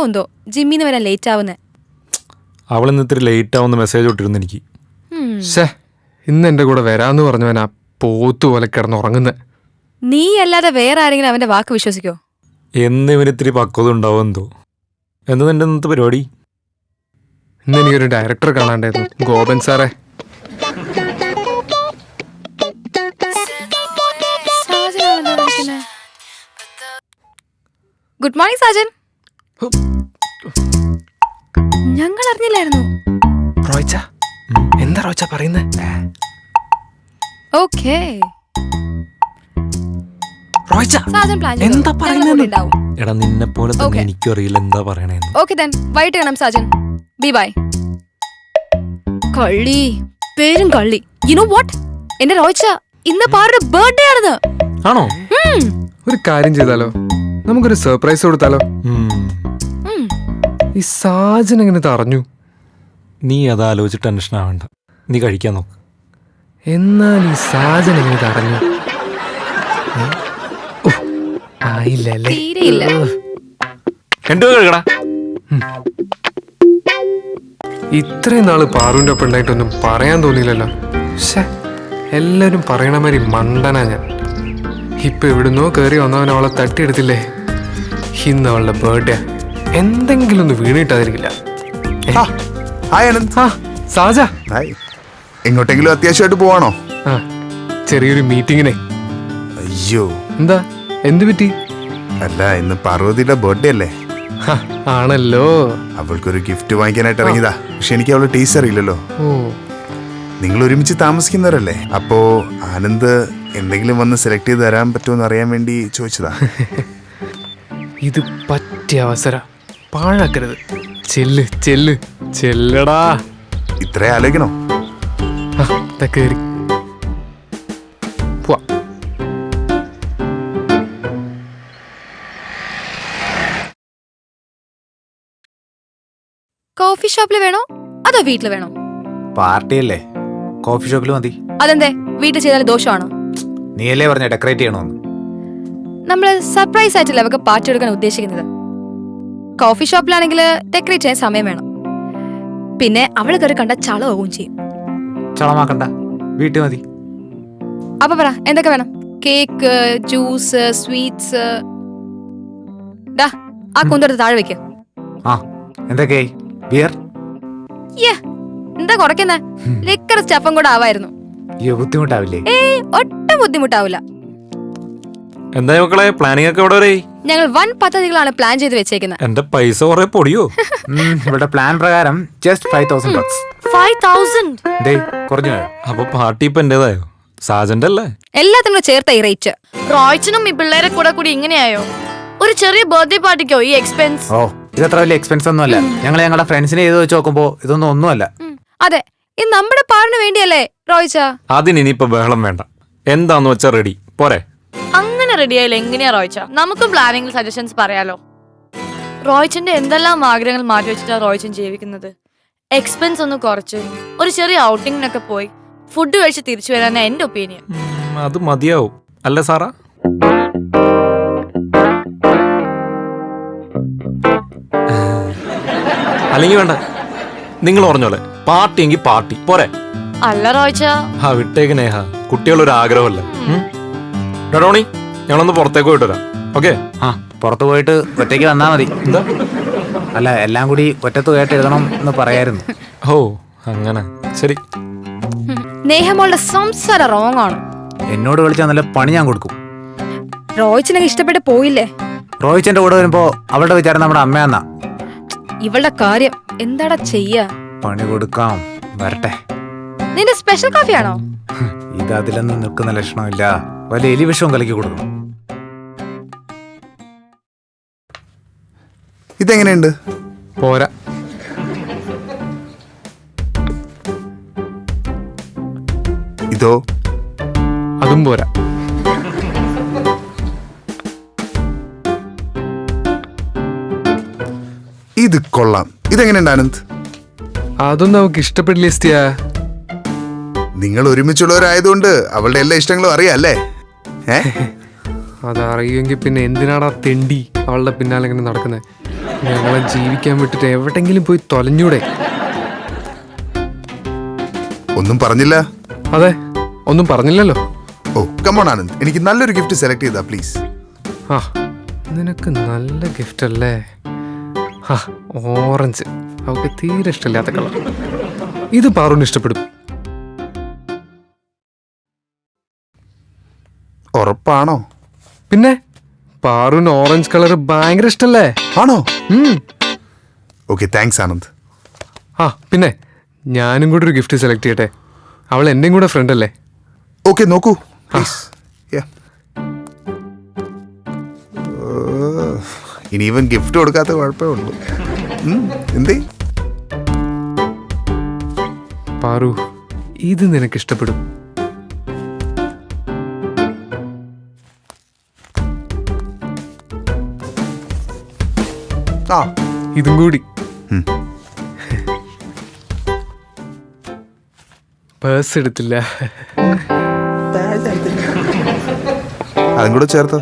എന്തോ ജിമ്മിന്ന് വരാൻ ലേറ്റ് ആവുന്നേ. അവൾ ഇന്ന് ഇത്തിരി ലേറ്റ് ആവുന്ന മെസ്സേജ് ഇട്ടിരുന്നു എനിക്ക്. ഇന്ന് എന്റെ കൂടെ വരാന്ന് പറഞ്ഞവനാ പോത്തു പോലെ കിടന്നുറങ്ങുന്നത്. നീ അല്ലാതെ വേറെ ആരെങ്കിലും അവന്റെ വാക്ക് വിശ്വസിക്കോ? എന്നിവന് ഇത്തിരി പക്വത ഉണ്ടാവും എന്തോ. എന്താ നിന്റെ ഇന്നത്തെ പരിപാടി? ഇന്ന് എനിക്കൊരു ഡയറക്ടറെ കാണാണ്ടായിരുന്നു, ഗോപൻ സാറേ. Good morning Sajan. ഞങ്ങൾ അറിഞ്ഞില്ലായിരുന്നു. എന്താ റോച്ച പറയുന്നേ? ഓക്കേ എന്താ പറയുന്നത്? എടാ നിന്നെ പോലെ തന്നെ എനിക്കും അറിയില്ല എന്താ പറയണേന്ന്. ഓക്കേ ദെൻ വൈകിട്ട് കാണാം സാജൻ. B by. കള്ളി, പേരും കള്ളി. യു നോ വാട്ട്, എന്റെ റോച്ച ഇന്ന് പാറുടെ ബർത്ത്ഡേ ആണെന്ന്. ആണോ? ഒരു കാര്യം ചെയ്താലോ, നമുക്കൊരു സർപ്രൈസ് കൊടുത്താലോ? ഈ സാജൻ എങ്ങനെ അറിഞ്ഞു? നീ അത് ആലോചിച്ച് ടെൻഷൻ ആവണ്ട, നീ കഴിക്കാൻ നോക്ക്. എന്നാൽ ഈ സാജൻ എങ്ങനെ അറിഞ്ഞു? ആയില്ലല്ലേ? ഇത്രയും നാള് പാറുവിന്റെ ഒപ്പം ഉണ്ടായിട്ടൊന്നും പറയാൻ തോന്നിയില്ലല്ലോ. എല്ലാരും പറയണ മാതിരി മണ്ടനാ ഞാൻ. ഇപ്പൊ എവിടുന്നോ കയറി വന്നവൻ അവളെ തട്ടിയെടുത്തില്ലേ. ഇന്ന് അവളുടെ ബർത്ത്ഡേ, എന്തെങ്കിലും ഒന്ന് വീണിട്ടായിരിക്കില്ല. സാജ, എങ്ങോട്ടെങ്കിലും അത്യാവശ്യമായിട്ട് പോവാണോ? ചെറിയൊരു മീറ്റിങ്ങിനെ. അയ്യോ, എന്താ, എന്ത് പറ്റി? അല്ല, ഇന്ന് പാർവതിയുടെ ബർത്ത്ഡേ അല്ലേ? ആണല്ലോ. അവൾക്കൊരു ഗിഫ്റ്റ് വാങ്ങിക്കാനായിട്ട് ഇറങ്ങിയതാ. പക്ഷെ എനിക്ക് അവളെ ടേസ്റ്റ് അറിയില്ലല്ലോ. നിങ്ങൾ ഒരുമിച്ച് താമസിക്കുന്നവരല്ലേ? അപ്പോ ആനന്ദ് എന്തെങ്കിലും വന്ന് സെലക്ട് ചെയ്ത് തരാൻ പറ്റുമെന്ന് അറിയാൻ വേണ്ടി ചോദിച്ചതാ. ഇത് പറ്റിയ അവസര, പാഴാക്കരുത്. ചെല്ല് ചെല്ല് ചെല്ലടാ. ഇത്രേ ആലോചിക്കണോ? കേറി പോവാ. കോഫി ഷോപ്പിൽ വേണോ അതോ വീട്ടിൽ വേണോ? പാർട്ടിയല്ലേ, കോഫി ഷോപ്പിൽ മതി. അതെന്തേ, വീട്ടിൽ ചെയ്താൽ ദോഷമാണോ? നീയല്ലേ പറഞ്ഞ ഡെക്കറേറ്റ് ചെയ്യണോന്ന്? നമ്മള് സർപ്രൈസ് ആയിട്ടല്ലേ അവർക്ക് പാർട്ടി കൊടുക്കാൻ ഉദ്ദേശിക്കുന്നത്. കോഫി ഷോപ്പിലാണെങ്കിൽ ഡെക്കറേറ്റ് ചെയ്യാൻ സമയം വേണം. പിന്നെ അവള് കയറി കണ്ട ചളമാകുകയും ചെയ്യും. ചളമാക്കണ്ട, വീട്ടിൽ മതി. അപ്പൊ പറ, എന്തൊക്കെ വേണം? Cake, juice, sweets. ആ കുന്തെടുത്ത് താഴെ വെക്ക. എന്തൊക്കെയായി? ബിയർ? എന്താ കുറയ്ക്കുന്ന? ലിക്കർ സ്റ്റഫും കൂടെ ആവായിരുന്നു. ബുദ്ധിമുട്ടാവില്ലേ? ഒട്ടും ബുദ്ധിമുട്ടാവില്ല. എന്താ മക്കളെ, പ്ലാനിംഗ് ഒക്കെ എവിടെ വരെ? ഞങ്ങൾ വൻ പദ്ധതികളാണ് പ്ലാൻ ചെയ്ത് വെച്ചേക്കുന്നത്. എന്റെ പൈസ കുറെ പൊടിയോ? ഇവിടെ പ്ലാൻ പ്രകാരം just 5,000 bucks. 5,000? കുറഞ്ഞു. അപ്പൊ പാർട്ടി ഇപ്പൊ എന്റേതായോ? സാജന്റെ അല്ലേ? എല്ലാത്തിനും ചേർത്ത ഈ റേറ്റ്. റോയ്ച്ചനും ഈ പിള്ളേരെ കൂടെ ഇങ്ങനെയായോ? ഒരു ചെറിയ ബർത്ത്ഡേ പാർട്ടിക്കോ ഈ എക്സ്പെൻസ്? ഇതത്ര വലിയ എക്സ്പെൻസ് ഒന്നുമല്ല. ഞങ്ങളുടെ ഫ്രണ്ട്സിനെ ചെയ്ത് വെച്ച് നോക്കുമ്പോ ഇതൊന്നും ഒന്നുമല്ല. അതെ, ഇത് നമ്മുടെ പാറിന് വേണ്ടിയല്ലേ റോയ്ച്ച? അതിനിപ്പോ ബഹളം വേണ്ട, എന്താന്ന് വെച്ചാ റെഡി പോരെ? അങ്ങനെ റെഡി ആയില്ല എങ്ങനെയാ റോയ്ച്ച? നമുക്ക് പ്ലാനിംഗ് സജഷൻസ് പറയാലോ. റോയ്ച്ചന്റെ എന്തെല്ലാം ആഗ്രഹങ്ങൾ മാറ്റി വെച്ചിട്ടാ റോയ്ച്ചൻ ജീവിക്കുന്നത്. എക്സ്പെൻസ് ഒന്ന് കുറച്ച് ഒരു ചെറിയ ഔട്ടിങ്ങിനൊക്കെ പോയി ഫുഡ് കഴിച്ച് തിരിച്ചു വരാനാ എന്റെ ഒപ്പീനിയൻ. അത് മതിയാവും അല്ലേ സാറാ? അല്ലെങ്കിൽ വേണ്ട, നിങ്ങൾ പറഞ്ഞോലെ പാർട്ടി എങ്കിൽ പാർട്ടി പോരെ? അല്ല റോയ്ച്ച. വിട്ടേക്ക് നേഹ, കുട്ടികളൊരു ആഗ്രഹമല്ലേ. ഡോണി, ഞങ്ങളൊന്ന് പുറത്തേക്ക് പോയിട്ട് വരാം. ഓക്കെ? പുറത്തു പോയിട്ട് ഒറ്റയ്ക്ക് വന്നാ മതി. എന്താ? അല്ല, എല്ലാം കൂടി ഒറ്റത്ത് കേട്ട് എഴുതണം എന്ന് പറയായിരുന്നു. അങ്ങനെ ശരി. നേഹമോളുടെ സംസാരം റോങ് ആണ്. എന്നോട് വിളിച്ചാൽ നല്ല പണി ഞാൻ കൊടുക്കും. റോയ്ച്ചനൊക്കെ ഇഷ്ടപ്പെട്ട് പോയില്ലേ? റോയ്ച്ചന്റെ കൂടെ വരുമ്പോ അവളുടെ വിചാരം നമ്മുടെ അമ്മയാന്നാ. ഇവളുടെ കാര്യം എന്താടാ ചെയ്യാ? പണി കൊടുക്കാം, വരട്ടെ. നിന്റെ സ്പെഷ്യൽ കോഫി ആണോ? ഇത് അതിലൊന്നും നിൽക്കുന്ന ലക്ഷണമില്ല. വല്ല എലി വിഷവും കലക്കി കൊടുക്കണം. ഇതെങ്ങനെയുണ്ട്? പോരാ. ഇതോ? അതും പോരാ. ഇത് കൊള്ളാം. ഇതെങ്ങനെയുണ്ട് ആനന്ദ്? അതൊന്നും നമുക്ക് ഇഷ്ടപ്പെടില്ല. നിങ്ങൾ ഒരുമിച്ചുള്ളവരായതുകൊണ്ട് അവളുടെ എല്ലാ ഇഷ്ടങ്ങളും അറിയാം അല്ലേ? അതറിയുമെങ്കിൽ പിന്നെ എന്തിനാടാ തെണ്ടി അവളുടെ പിന്നാലെ ഇങ്ങനെ നടക്കുന്നത്? ഞങ്ങളെ ജീവിക്കാൻ വിട്ടിട്ട് എവിടെങ്കിലും പോയി തൊലഞ്ഞൂടെ? ഒന്നും പറഞ്ഞില്ല. അതെ, ഒന്നും പറഞ്ഞില്ലല്ലോ. ഓ കമോൺ ആനന്ദ്, എനിക്ക് നല്ലൊരു ഗിഫ്റ്റ് സെലക്ട് ചെയ്താ പ്ലീസ്. ആ, നിനക്ക് നല്ല ഗിഫ്റ്റ് അല്ലേ? ആ, ഓറഞ്ച്. അവൾക്ക് തീരെ ഇഷ്ടമില്ലാത്ത കളർ. ഇത് പാറുവിന് ഇഷ്ടപ്പെടും. ഉറപ്പാണോ? പിന്നെ പാറുവിന് ഓറഞ്ച് കളർ ഭയങ്കര ഇഷ്ടല്ലേ? ആണോ? ഉം. Okay, thanks Anand. ആ, പിന്നെ ഞാനും കൂടെ ഒരു ഗിഫ്റ്റ് സെലക്ട് ചെയ്യട്ടെ. അവൾ എൻ്റെയും കൂടെ ഫ്രണ്ട് അല്ലേ? ഓക്കെ, നോക്കൂ പ്ലീസ്. ഇനി ഇവൻ ഗിഫ്റ്റ് കൊടുക്കാത്ത കുഴപ്പമേ ഉള്ളൂ. എന്തേ? പാറു, ഇത് നിനക്ക് ഇഷ്ടപ്പെടും. ആ, ഇതും കൂടി. ഉം. പേഴ്സ് എടുത്തില്ല. അതും കൂടെ ചേർത്തോ.